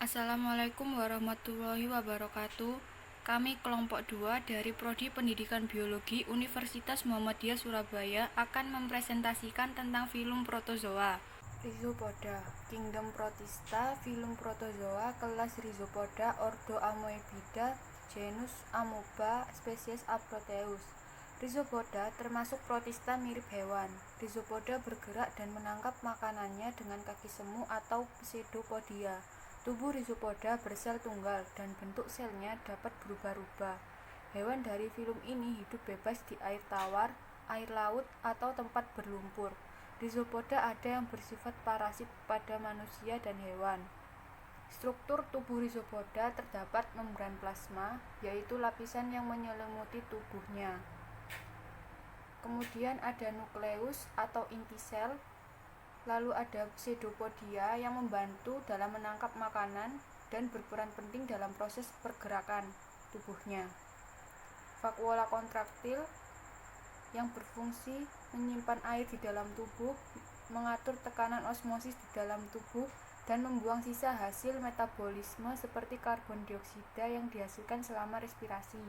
Assalamualaikum warahmatullahi wabarakatuh. Kami kelompok 2 dari Prodi Pendidikan Biologi Universitas Muhammadiyah Surabaya akan mempresentasikan tentang filum protozoa. Rhizopoda, Kingdom Protista, filum protozoa, kelas Rhizopoda, ordo Amoebida, genus Amoeba, spesies Aproteus. Rhizopoda termasuk protista mirip hewan. Rhizopoda bergerak dan menangkap makanannya dengan kaki semu atau pseudopodia. Tubuh rhizopoda bersel tunggal dan bentuk selnya dapat berubah-ubah. Hewan dari filum ini hidup bebas di air tawar, air laut, atau tempat berlumpur. Rhizopoda ada yang bersifat parasit pada manusia dan hewan. Struktur tubuh rhizopoda terdapat membran plasma, yaitu lapisan yang menyelimuti tubuhnya. Kemudian ada nukleus atau inti sel, lalu ada pseudopodia yang membantu dalam menangkap makanan dan berperan penting dalam proses pergerakan tubuhnya. Vakuola kontraktil yang berfungsi menyimpan air di dalam tubuh, mengatur tekanan osmosis di dalam tubuh, dan membuang sisa hasil metabolisme seperti karbon dioksida yang dihasilkan selama respirasi.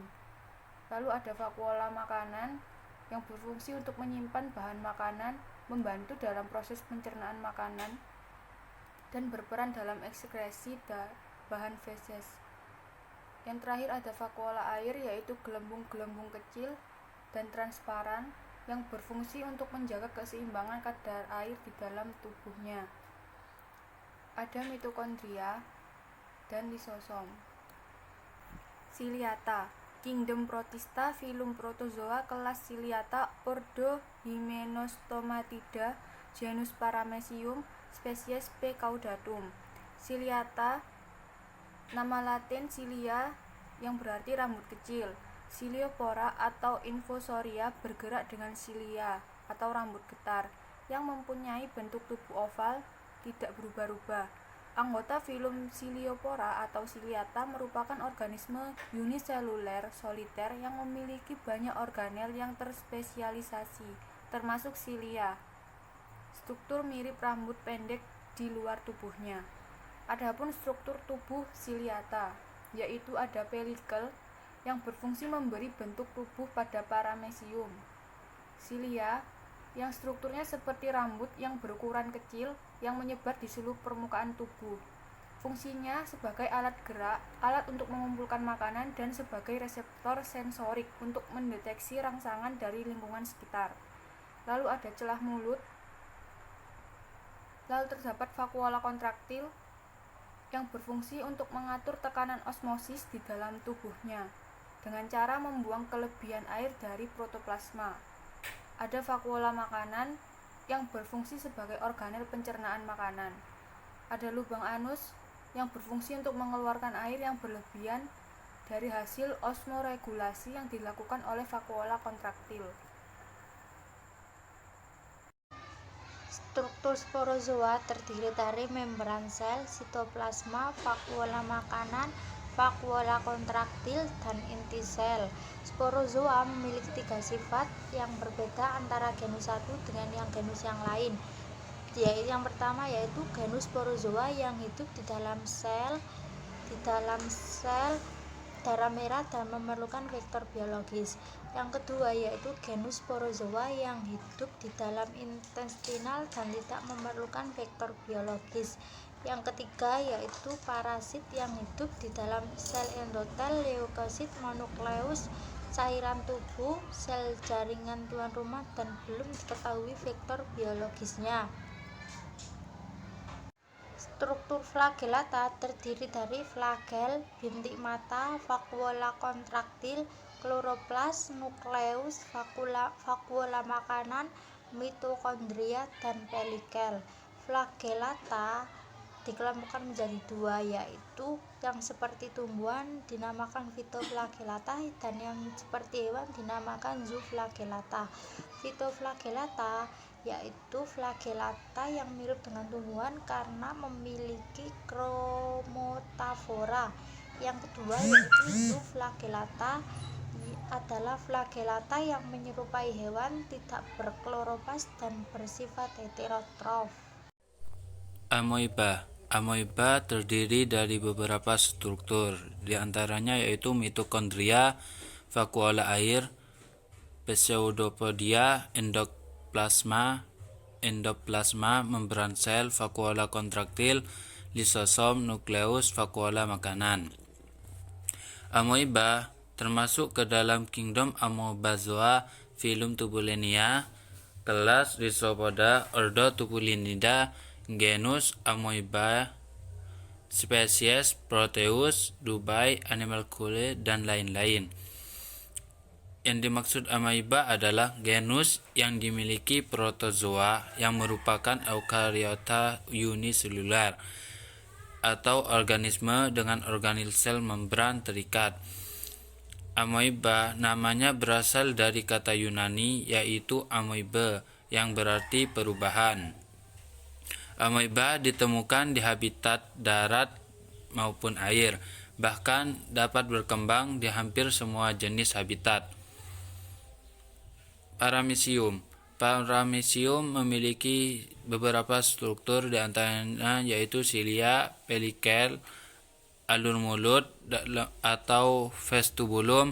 Lalu ada vakuola makanan yang berfungsi untuk menyimpan bahan makanan, membantu dalam proses pencernaan makanan, dan berperan dalam ekskresi bahan feses. Yang terakhir ada vakuola air, yaitu gelembung-gelembung kecil dan transparan yang berfungsi untuk menjaga keseimbangan kadar air di dalam tubuhnya. Ada mitokondria dan lisosom. Ciliata, Kingdom Protista, filum protozoa, kelas Ciliata, ordo Hymenostomatidae, genus Paramecium, spesies P. caudatum. Ciliata, nama latin cilia yang berarti rambut kecil. Ciliopora atau infusoria bergerak dengan cilia atau rambut getar yang mempunyai bentuk tubuh oval, tidak berubah-ubah. Anggota filum Ciliopora atau Ciliata merupakan organisme uniseluler soliter yang memiliki banyak organel yang terspesialisasi, termasuk silia. Struktur mirip rambut pendek di luar tubuhnya. Adapun struktur tubuh Ciliata, yaitu ada pelikel yang berfungsi memberi bentuk tubuh pada paramecium. Silia yang strukturnya seperti rambut yang berukuran kecil yang menyebar di seluruh permukaan tubuh. Fungsinya sebagai alat gerak, alat untuk mengumpulkan makanan, dan sebagai reseptor sensorik untuk mendeteksi rangsangan dari lingkungan sekitar. Lalu ada celah mulut. Lalu terdapat vakuola kontraktil yang berfungsi untuk mengatur tekanan osmosis di dalam tubuhnya dengan cara membuang kelebihan air dari protoplasma. Ada vakuola makanan yang berfungsi sebagai organel pencernaan makanan. Ada lubang anus yang berfungsi untuk mengeluarkan air yang berlebihan dari hasil osmoregulasi yang dilakukan oleh vakuola kontraktil. Struktur sporozoa terdiri dari membran sel, sitoplasma, vakuola makanan, vakuola kontraktil, dan inti sel. Sporozoa memiliki 3 sifat yang berbeda antara genus satu dengan yang genus yang lain. Yang pertama yaitu genus sporozoa yang hidup di dalam sel darah merah dan memerlukan vektor biologis. Yang kedua yaitu genus sporozoa yang hidup di dalam intestinal dan tidak memerlukan vektor biologis. Yang ketiga yaitu parasit yang hidup di dalam sel endotel, leukosit, monukleus, cairan tubuh, sel jaringan tuan rumah, dan belum diketahui vektor biologisnya. Struktur flagellata terdiri dari flagel, bintik mata, vakuola kontraktil, kloroplas, nukleus, vakuola makanan, mitokondria, dan pelikel. Flagellata dikelompokkan menjadi 2, yaitu yang seperti tumbuhan dinamakan Phytoflagellata dan yang seperti hewan dinamakan Zooflagellata. Phytoflagellata yaitu flagellata yang mirip dengan tumbuhan karena memiliki chromatophora. Yang kedua yaitu Zooflagellata adalah flagellata yang menyerupai hewan, tidak berkloroplast dan bersifat heterotrof. Amoeba Amoeba terdiri dari beberapa struktur, di antaranya yaitu mitokondria, vakuola air, pseudopodia, endoplasma, membran sel, vakuola kontraktil, lisosom, nukleus, vakuola makanan. Amoeba termasuk ke dalam kingdom Amoebozoa, filum Tubulinidae, kelas Rhizopoda, ordo Tubulinidae, genus Amoeba, spesies Proteus, Dubai, Animalcule, dan lain-lain. Yang dimaksud amoeba adalah genus yang dimiliki protozoa yang merupakan eukariota uniselular atau organisme dengan organel sel membran terikat. Amoeba namanya berasal dari kata Yunani yaitu amoebe yang berarti perubahan. Amoeba ditemukan di habitat darat maupun air, bahkan dapat berkembang di hampir semua jenis habitat. Paramecium memiliki beberapa struktur, di antaranya yaitu silia, pelikel, alur mulut atau vestibulum,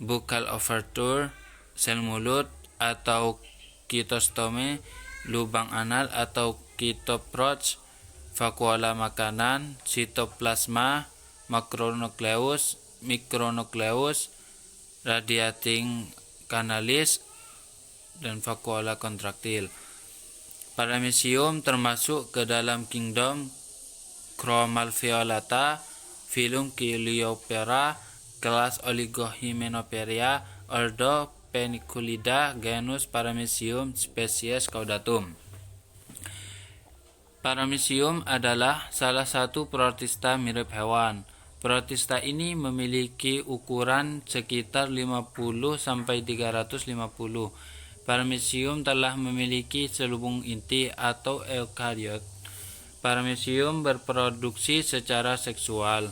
buccal overture, sel mulut atau kitostome, lubang anal atau kitopproch, vakuola makanan, sitoplasma, makronukleus, mikronukleus, radiating kanalis, dan vakuola kontraktil. Paramecium termasuk ke dalam kingdom Chromalveolata, filum Coleoptera, kelas Oligohymenoptera, ordo Peniculida, genus Paramecium, spesies Caudatum. Paramecium adalah salah satu protista mirip hewan. Protista ini memiliki ukuran sekitar 50-350. Paramecium telah memiliki selubung inti atau eukariot. Paramecium berproduksi secara seksual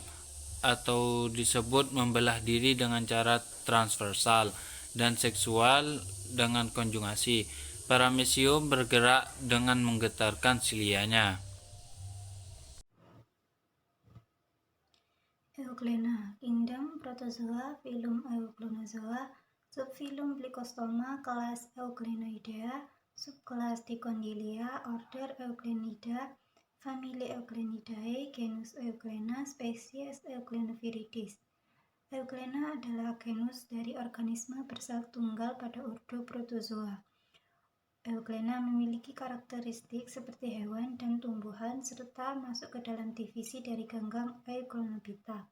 atau disebut membelah diri dengan cara transversal dan seksual dengan konjugasi. Paramecium bergerak dengan menggetarkan silianya. Euglena, kingdom Protozoa, filum Euglonozoa, subfilum Plicostoma, kelas Euglenoidea, subkelas Dicondylia, order Euglenidae, famili Euglenidae, genus Euglena, spesies Euglenoviridis. Euglena adalah genus dari organisme bersel tunggal pada ordo Protozoa. Euglena memiliki karakteristik seperti hewan dan tumbuhan serta masuk ke dalam divisi dari ganggang Euglenobiota.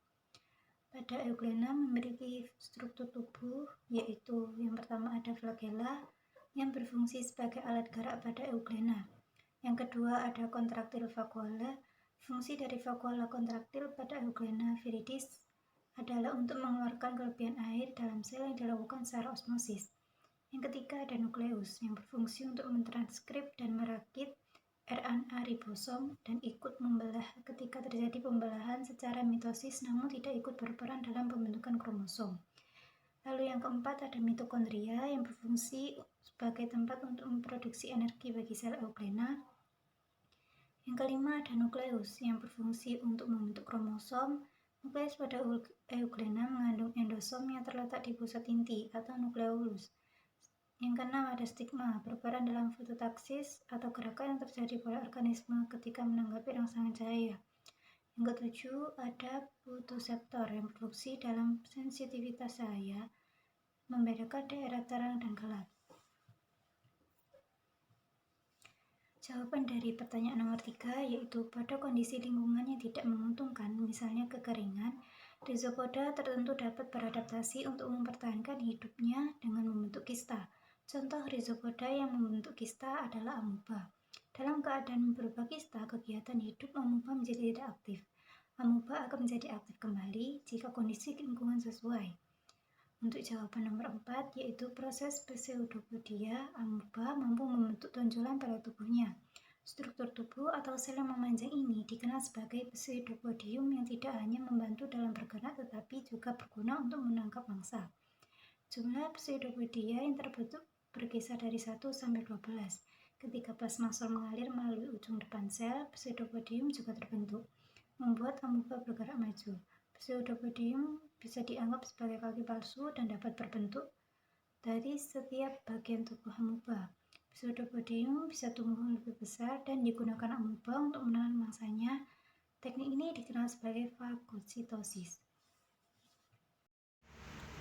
Pada Euglena memiliki struktur tubuh, yaitu yang pertama ada flagella yang berfungsi sebagai alat gerak pada Euglena. Yang kedua ada kontraktil vakuola. Fungsi dari vakuola kontraktil pada Euglena viridis adalah untuk mengeluarkan kelebihan air dalam sel yang dilakukan secara osmosis. Yang ketiga ada nukleus yang berfungsi untuk mentranskrip dan merakit RNA ribosom dan ikut membelah ketika terjadi pembelahan secara mitosis namun tidak ikut berperan dalam pembentukan kromosom. Lalu yang keempat ada mitokondria yang berfungsi sebagai tempat untuk memproduksi energi bagi sel Euglena. Yang kelima ada nukleus yang berfungsi untuk membentuk kromosom. Nukleus pada Euglena mengandung endosom yang terletak di pusat inti atau nukleolus. Yang keenam ada stigma, berperan dalam fototaksis atau gerakan yang terjadi pada organisme ketika menanggapi rangsangan cahaya. Yang ketujuh ada fotoseptor yang berfungsi dalam sensitivitas cahaya, membedakan daerah terang dan gelap. Jawaban dari pertanyaan nomor 3 yaitu pada kondisi lingkungan yang tidak menguntungkan, misalnya kekeringan, Rhizopoda tertentu dapat beradaptasi untuk mempertahankan hidupnya dengan membentuk kista. Contoh Rhizopoda yang membentuk kista adalah amoeba. Dalam keadaan berubah kista, kegiatan hidup amoeba menjadi tidak aktif. Amoeba akan menjadi aktif kembali jika kondisi lingkungan sesuai. Untuk jawaban nomor 4, yaitu proses pseudopodia, amoeba mampu membentuk tonjolan pada tubuhnya. Struktur tubuh atau sel yang memanjang ini dikenal sebagai pseudopodium yang tidak hanya membantu dalam bergerak tetapi juga berguna untuk menangkap mangsa. Jumlah pseudopodia yang terbentuk berkisar dari 1 sampai 12. Ketika plasma sol mengalir melalui ujung depan sel, pseudopodium juga terbentuk, membuat amuba bergerak maju. Pseudopodium bisa dianggap sebagai kaki palsu dan dapat berbentuk dari setiap bagian tubuh amuba. Pseudopodium bisa tumbuh lebih besar dan digunakan amuba untuk menahan mangsanya. Teknik ini dikenal sebagai fagositosis.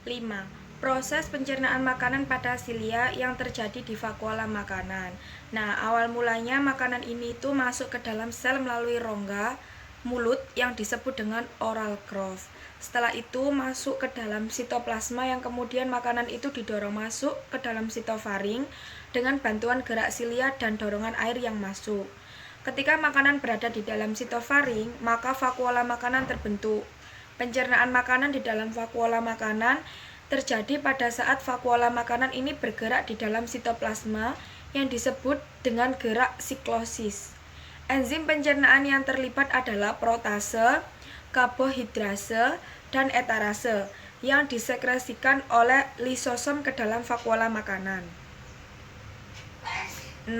5. Proses pencernaan makanan pada silia yang terjadi di vakuola makanan. Nah, awal mulanya makanan ini itu masuk ke dalam sel melalui rongga mulut yang disebut dengan oral groove. Setelah itu masuk ke dalam sitoplasma yang kemudian makanan itu didorong masuk ke dalam sitofaring dengan bantuan gerak silia dan dorongan air yang masuk. Ketika makanan berada di dalam sitofaring, maka vakuola makanan terbentuk. Pencernaan makanan di dalam vakuola makanan terjadi pada saat vakuola makanan ini bergerak di dalam sitoplasma yang disebut dengan gerak siklosis. Enzim pencernaan yang terlibat adalah protase, karbohidrase, dan etarase yang disekresikan oleh lisosom ke dalam vakuola makanan. 6.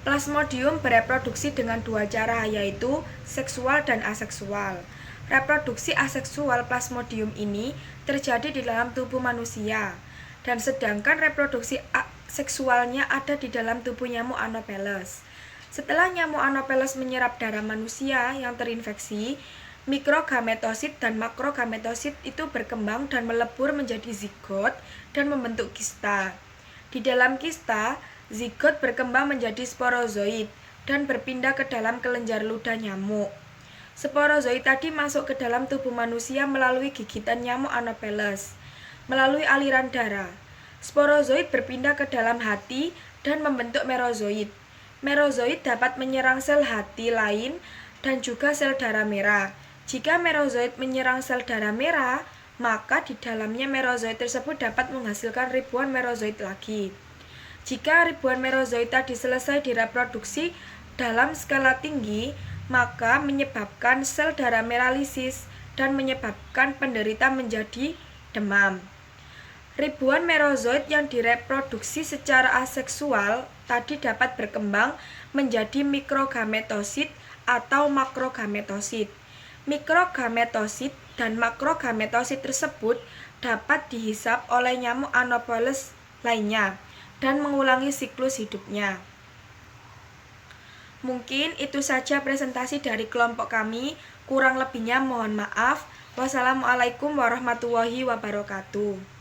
Plasmodium bereproduksi dengan dua cara, yaitu seksual dan aseksual. Reproduksi aseksual plasmodium ini terjadi di dalam tubuh manusia, dan sedangkan reproduksi seksualnya ada di dalam tubuh nyamuk Anopheles. Setelah nyamuk Anopheles menyerap darah manusia yang terinfeksi, mikrogametosit dan makrogametosit itu berkembang dan melebur menjadi zigot dan membentuk kista. Di dalam kista, zigot berkembang menjadi sporozoid dan berpindah ke dalam kelenjar ludah nyamuk. Sporozoid tadi masuk ke dalam tubuh manusia melalui gigitan nyamuk Anopheles, melalui aliran darah. Sporozoid berpindah ke dalam hati dan membentuk merozoid. Merozoid dapat menyerang sel hati lain dan juga sel darah merah. Jika merozoid menyerang sel darah merah, maka di dalamnya merozoid tersebut dapat menghasilkan ribuan merozoid lagi. Jika ribuan merozoid tadi selesai direproduksi dalam skala tinggi, maka menyebabkan sel darah merah lisis dan menyebabkan penderita menjadi demam. Ribuan merozoid yang direproduksi secara aseksual tadi dapat berkembang menjadi mikrogametosit atau makrogametosit. Mikrogametosit dan makrogametosit tersebut dapat dihisap oleh nyamuk Anopheles lainnya dan mengulangi siklus hidupnya. Mungkin itu saja presentasi dari kelompok kami. Kurang lebihnya mohon maaf. Wassalamualaikum warahmatullahi wabarakatuh.